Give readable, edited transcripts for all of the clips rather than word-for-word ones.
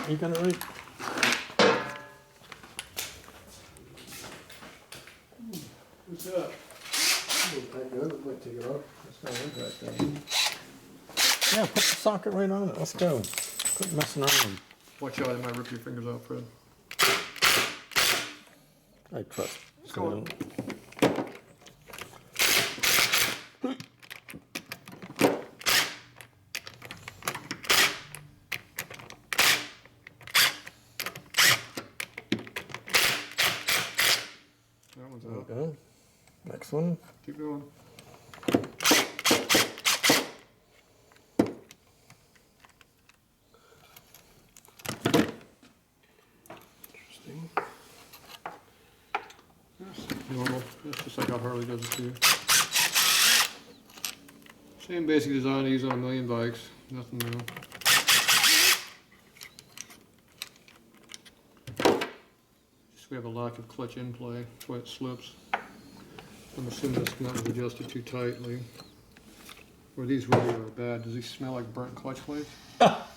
You got it right. What's that? That good. Might take it off. That's not impact that. Yeah, put the socket right on it. Let's go. Quit messing around. Watch out, I might rip your fingers out, Fred. I trust. Let's go on. That one's out. Okay. Next one. Keep going. Interesting. That's normal. That's just like how Harley does it too. Same basic design I use on a million bikes. Nothing new. Just we have a lack of clutch in play. That's why it slips. I'm assuming this nut was adjusted too tightly. Or these really are bad. Does these smell like burnt clutch plates?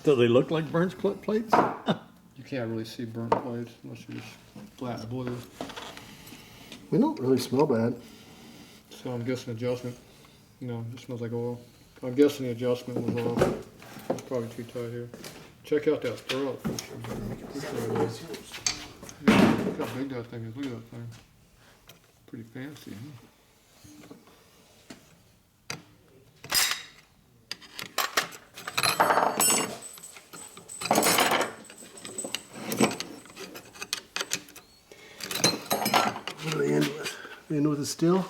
Do they look like burnt clip plates? You can't really see burnt plates unless you're just flat blue. We don't really smell bad. So I'm guessing adjustment. No, it just smells like oil. I'm guessing the adjustment was off. It's probably too tight here. Check out that throat. Look how big that thing is. Look at that thing. Pretty fancy, huh? What do they end with? They end with a still?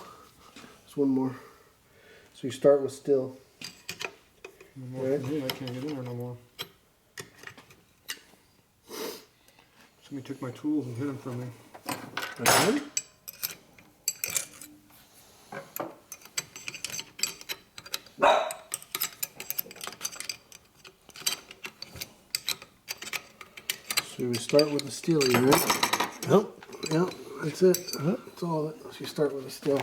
There's one more. So you start with still. No more Right. from me. I can't get in there no more. Somebody took my tools and hid them from me. Okay. So we start with the steely, right? Nope. Yep, that's it. That's all of it. So you start with a still.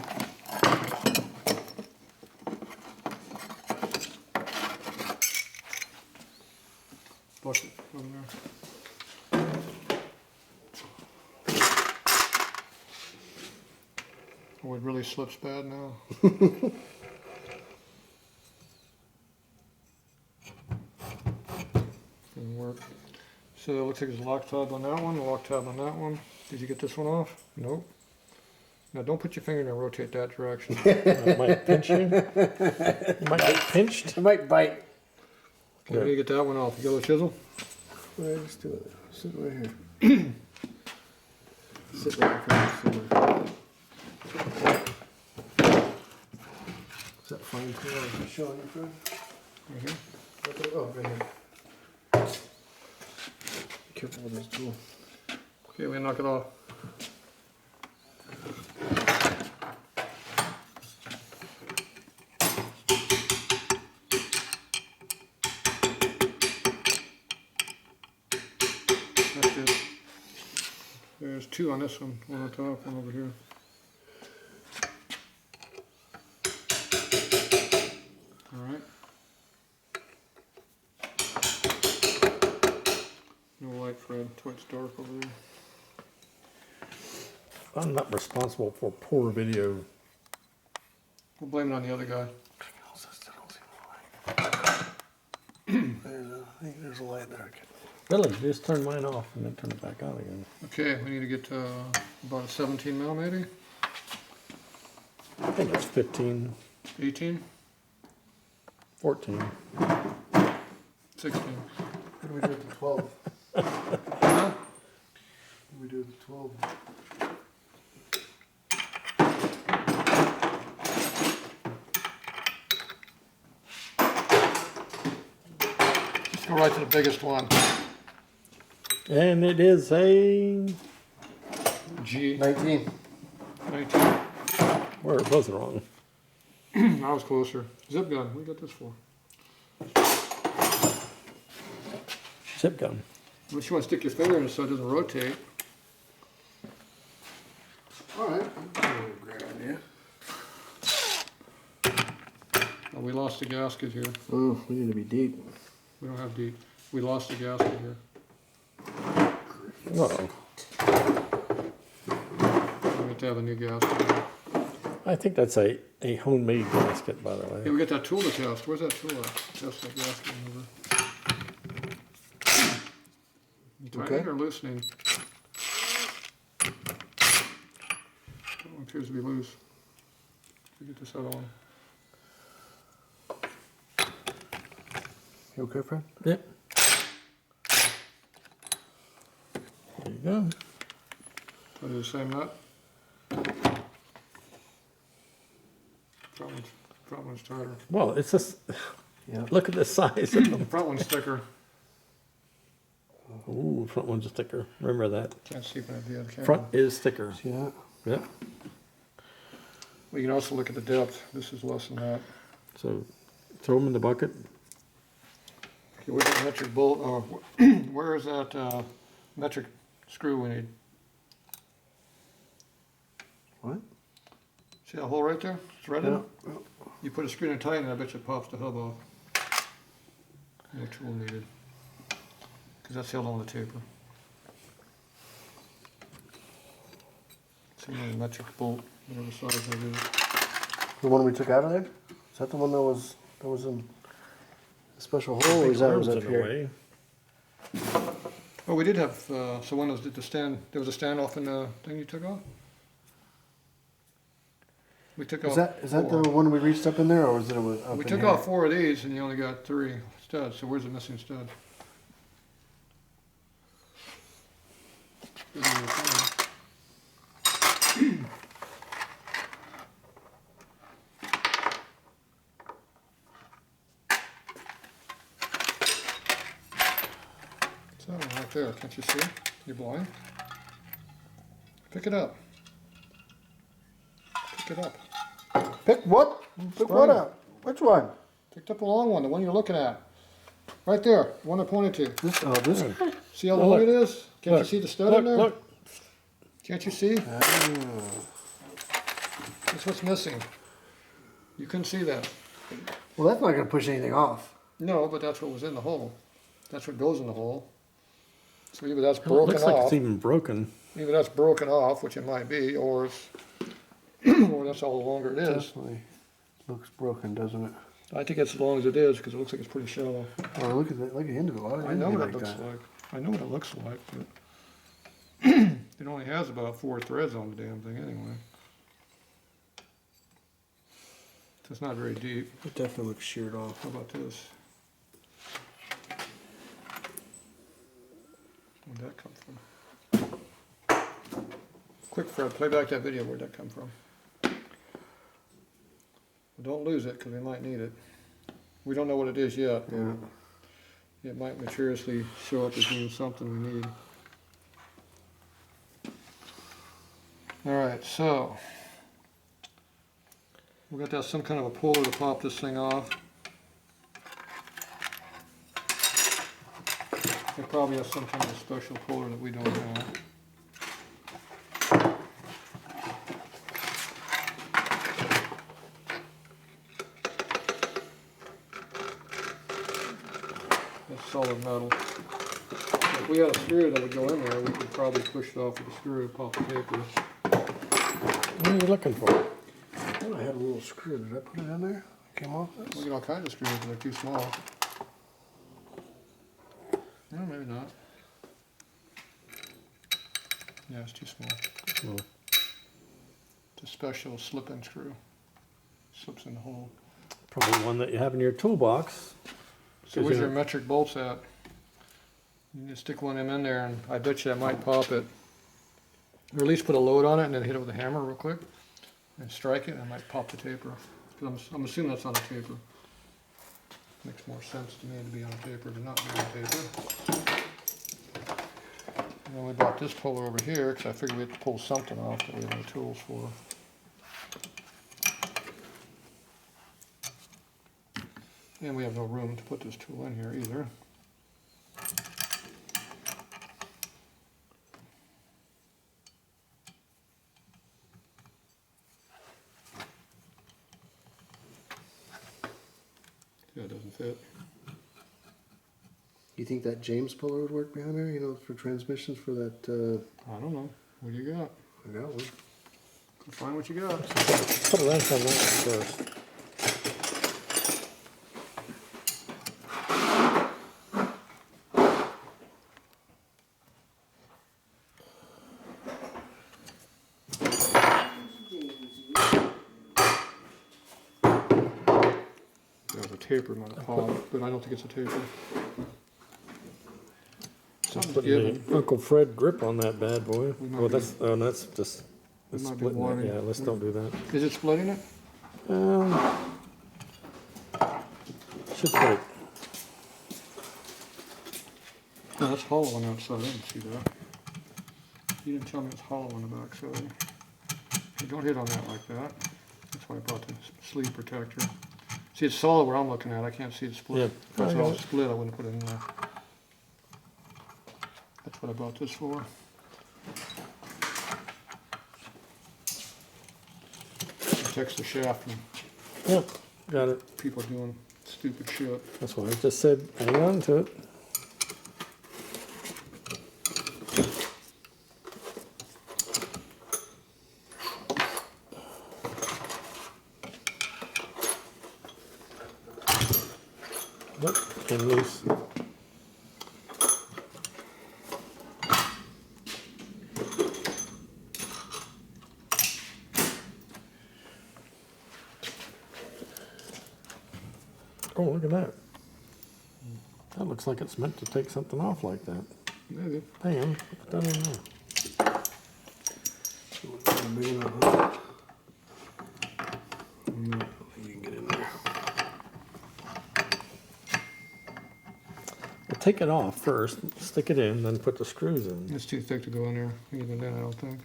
Bucket over there. Oh, it really slips bad now. Didn't work. So it looks like there's a lock tab on that one, a lock tab on that one. Did you get this one off? Nope. Now don't put your finger in and rotate that direction. That might pinch you. You might get pinched. It might bite. Okay, let me get that one off. You got a chisel? Right, let's do it. Sit right here. Sit right in front of the Is that fine tool I was showing you, Fred? Right here. Okay. Oh, right here. Be careful with this tool. Okay, we knock it off. That's it. There's two on this one on top, one over here. All right. No light, Fred. That's why it's dark over there. I'm not responsible for poor video. We'll blame it on the other guy. There's a light there. Okay. Really, just turn mine off and then turn it back on again. Okay, we need to get about a 17 mil maybe? I think it's 15, 18? 14. 16. What do we do with the 12? Huh? What do we do with the 12? Go right to the biggest one. And it is a... G. 19. 19. Where it was wrong. I was closer. Zip gun. What do you got this for? Zip gun. Unless you want to stick your finger in it so it doesn't rotate. Alright. Great idea. Oh, we lost the gasket here. Oh, we need to be deep. We don't have deep. We lost the gasket here. Uh-oh. We have to have a new gasket. I think that's a homemade gasket, by the Hey, way. we got that tool to test. Where's that tool at? Test that gasket mover. You tightening Okay. or loosening? That one appears to be loose. We get this other one. You okay, Fred? Yep. There you go. I do the same nut. Front one's tighter. Well, it's just, Yeah. look at the size of The them. front one's thicker. Ooh, front one's thicker. Remember that. Can't see from the other camera. Front is thicker. See that? Yep. We can also look at the depth. This is less than that. So throw them in the bucket. Okay, where's that metric bolt? Oh, where is that metric screw we need? What? See that hole right there? It's right in Yeah. it. You put a screw in and tighten it, I bet you it pops the hub off. No tool needed. Because that's held on the taper. Similar metric bolt, whatever size that is. The one we took out of there? Is that the one that was in a special hole, or is that was Arms up in a here? way. Oh, we did have, so one was the stand, there was a standoff in the thing you took off? We took off Is that four. the one we reached up in there, or was it up We in took here? off 4 of these and you only got 3 studs, so where's the missing stud? Good in your phone. It's that one right there, can't you see? You blind? Pick it up. Pick it up. Pick what? Pick what up? Which one? Picked up the long one, the one you're looking at. Right there, the one I pointed to. This? Oh, this? See how Well, long look. it is? Can't you Look. see the stud Look, in there? look. Can't you see? Ah. That's what's missing. You couldn't see that. Well, that's not going to push anything off. No, but that's what was in the hole. That's what goes in the hole. So either that's It broken looks like off, it's even broken. either that's broken off, which it might be, or it's, or that's all the longer it is. Definitely looks broken, doesn't it? I think it's as long as it is because it looks like it's pretty shallow. Oh, look at that! Look at the end of it. Why did I know it what be it looks that? like. I know what it looks like, but it only has about 4 threads on the damn thing anyway. So it's not very deep. It definitely looks sheared off. How about this? Where'd that come from? Quick, Fred, play back that video. Where'd that come from? Well, don't lose it, because we might need it. We don't know what it is yet. Yeah. It might mysteriously show up as being something we need. Alright, so we got that some kind of a puller to pop this thing off. It probably has some kind of a special puller that we don't have. That's solid metal. If we had a screw that would go in there, we could probably push it off with a screw, pop the paper. What are you looking for? I thought I had a little screw. Did I put it in there? Came off this? We get all kinds of screws, but they're too small. No, maybe not. Yeah, it's too small. Well, It's a special slip-in screw. Slips in the hole. probably one that you have in your toolbox. So where's your metric bolts at? You just stick one of them in there and I bet you that might pop it. Or at least put a load on it and then hit it with a hammer real quick. And strike it and it might pop the taper. 'Cause I'm assuming that's on a taper. Makes more sense to me to be on a taper than not be on a taper. And then we bought this puller over here because I figured we had to pull something off that we have no tools for. And we have no room to put this tool in here either. Yeah, it doesn't fit. You think that James puller would work behind there? You know, for transmissions for that. I don't know. What do you got? I got one. Go find what you got. Put a wrench on that one first. There's a taper, not a pod, but I don't think it's a taper. Something's Putting given. the Uncle Fred grip on that bad boy. We might Well, be- that's just we it's might be splitting it. wanting- Yeah, let's don't do that. Is it splitting it? Should put it. No, that's hollow on the outside. I didn't see that. You didn't tell me it's hollow on the backside. Hey, don't hit on that like that. That's why I brought the sleeve protector. See, it's solid where I'm looking at. I can't see it split. Yeah, If it's I got all it. split, I wouldn't put it in there. That's what I bought this for. Protects the shaft from Yep, got it. people doing stupid shit. That's why I just said hang on to it. Yep, came loose. Oh, look at that. That looks like it's meant to take something off like that. Maybe. Hang on, put that in there. Big enough, huh? No. You can get in there. Well, take it off first, stick it in, then put the screws in. It's too thick to go in there, even then, I don't think.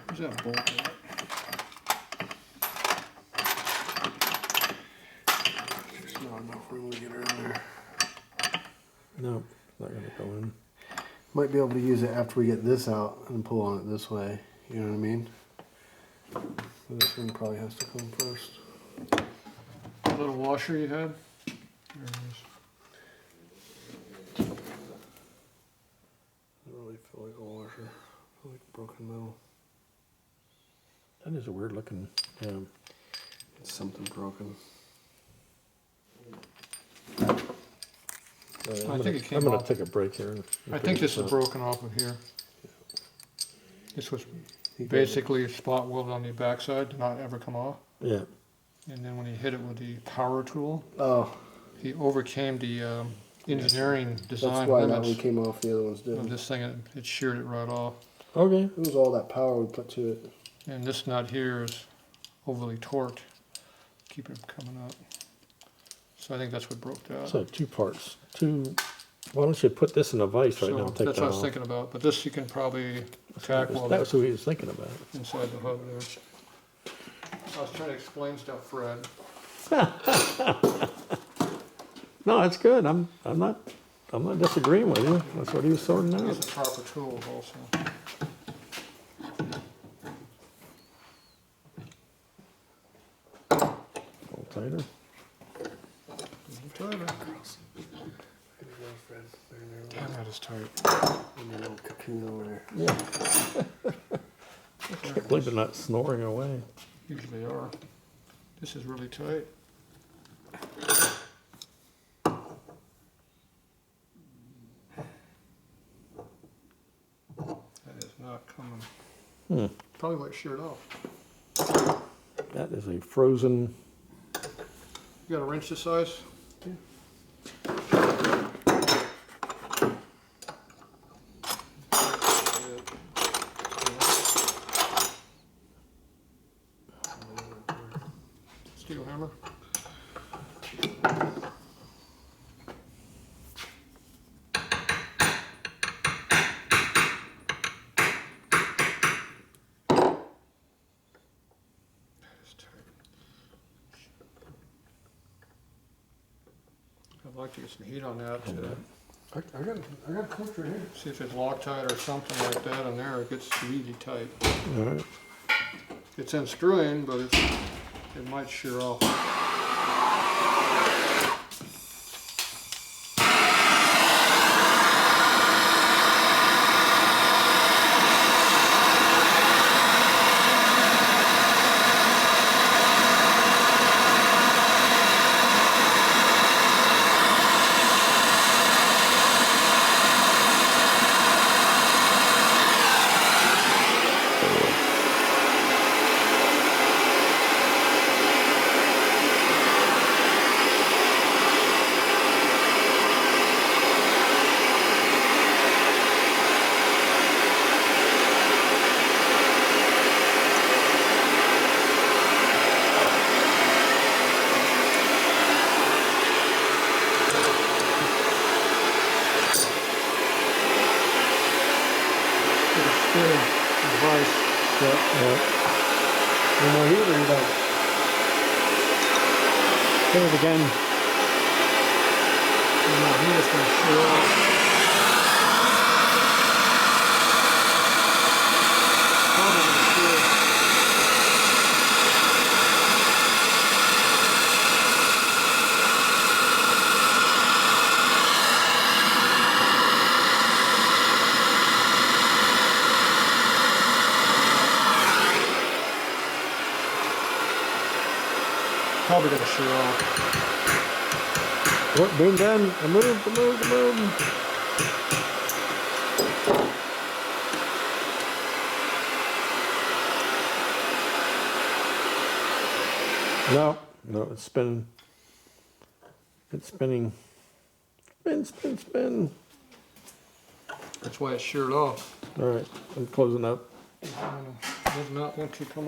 Where's that bolt at? There's not enough room to get her in there. No, not gonna go in. Might be able to use it after we get this out and pull on it this way. You know what I mean? This one probably has to come first. That little washer you had? There it is. I don't really feel like a washer. I feel like broken metal. That is a weird looking, yeah. It's something broken. I think it came I'm gonna off. take a break here. And I figure think this is out. broken off of here. This was He got basically spot welded on the backside to not ever come off. Yeah, And then when he hit it with the power tool, it. Oh, he overcame the engineering that's design why that one limits came off. The other ones of didn't. this thing. It sheared it right off. okay. It was all that power we put to it. And this nut here is overly torqued, keep it coming up. So I think that's what broke that. So 2 parts. Why don't you put this in a vise right now and take that's that what I was off? thinking about. But this you can probably tack weld That was who he was thinking about. inside the hub there. I was trying to explain stuff, Fred. No, that's good. I'm not disagreeing with you. That's what he was sorting Use out. the proper tools also. A little tighter. Tighter. Fred. Damn, that is tight. And your little cocoon over there. Yeah. Can't believe they're not snoring away. Usually are. This is really tight. That is not coming. Hmm. Probably might shear it off. That is a frozen. You got a wrench this size? Steel hammer. That is tight. I'd like to get some heat on that, I got a clutch right here. see if it's Loctite or something like that in there, it gets really tight. All right. It's unscrewing, but it might shear off. Device. Yeah. No more heat or you don't? Hit it again. He is going to shear off. Probably going to shear. Probably going to shear off. What, boom done? I moved. No, it's spinning. It's spinning. Spin. That's why it's sheared off. All right, I'm closing up. Does not want to come